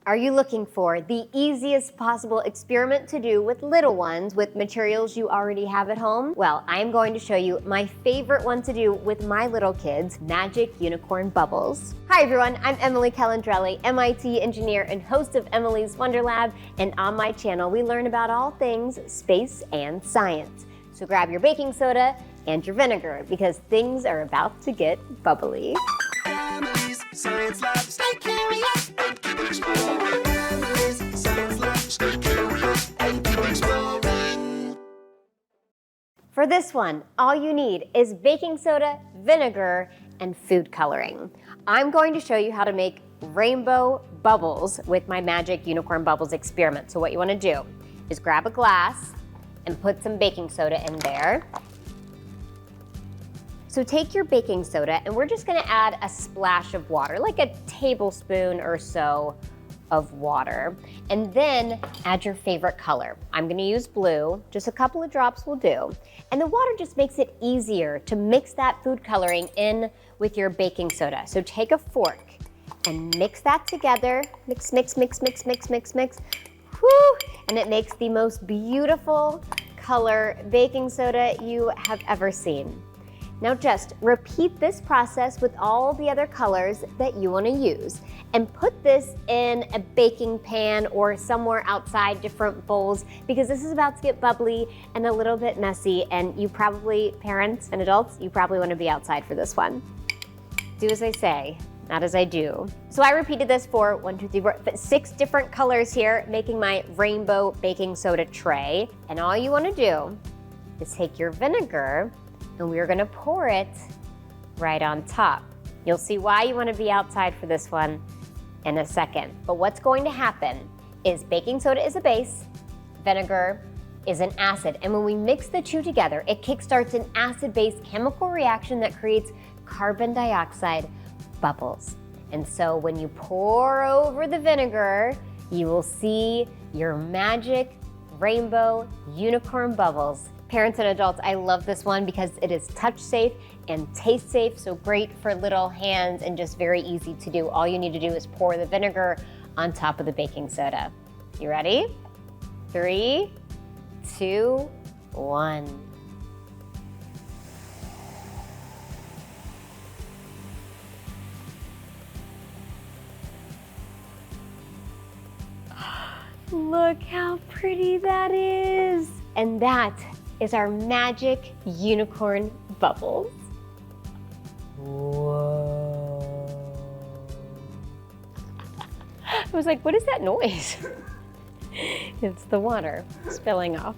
Are you looking for the easiest possible experiment to do with little ones with materials you already have at home? Well, I'm going to show you my favorite one to do with my little kids, magic unicorn bubbles. Hi everyone, I'm Emily Calandrelli, MIT engineer and host of Emily's Wonder Lab, and on my channel we learn about all things space and science. So grab your baking soda and your vinegar because things are about to get bubbly. Emily's Science Lab, stay curious and keep exploring. Emily's Science Lab, stay curious and keep exploring. For this one, all you need is baking soda, vinegar, and food coloring. I'm going to show you how to make rainbow bubbles with my magic unicorn bubbles experiment. So what you want to do is grab a glass and put some baking soda in there. So take your baking soda and we're just gonna add a splash of water, like a tablespoon or so of water. And then add your favorite color. I'm gonna use blue, just a couple of drops will do. And the water just makes it easier to mix that food coloring in with your baking soda. So take a fork and mix that together. Mix, mix, mix, mix, mix, mix, mix. Whew! And it makes the most beautiful color baking soda you have ever seen. Now just repeat this process with all the other colors that you want to use and put this in a baking pan or somewhere outside different bowls because this is about to get bubbly and a little bit messy, and you probably, parents and adults, you probably want to be outside for this one. Do as I say, not as I do. So I repeated this for 6 different colors here, making my rainbow baking soda tray. And all you want to do is take your vinegar and we're gonna pour it right on top. You'll see why you wanna be outside for this one in a second. But what's going to happen is baking soda is a base, vinegar is an acid. And when we mix the two together, it kickstarts an acid-base chemical reaction that creates carbon dioxide bubbles. And so when you pour over the vinegar, you will see your magic rainbow unicorn bubbles. Parents and adults, I love this one because it is touch safe and taste safe, so great for little hands and just very easy to do. All you need to do is pour the vinegar on top of the baking soda. You ready? 3, 2, 1. Look how pretty that is. And that is our magic unicorn bubbles. Whoa. I was like, what is that noise? It's the water spilling off.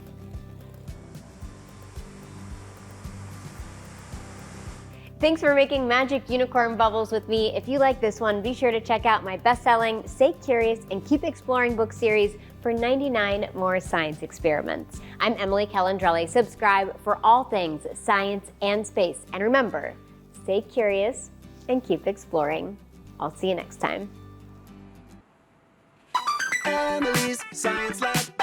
Thanks for making magic unicorn bubbles with me. If you like this one, be sure to check out my best-selling Stay Curious and Keep Exploring book series for 99 more science experiments. I'm Emily Calandrelli. Subscribe for all things science and space. And remember, stay curious and keep exploring. I'll see you next time. Emily's Science Lab.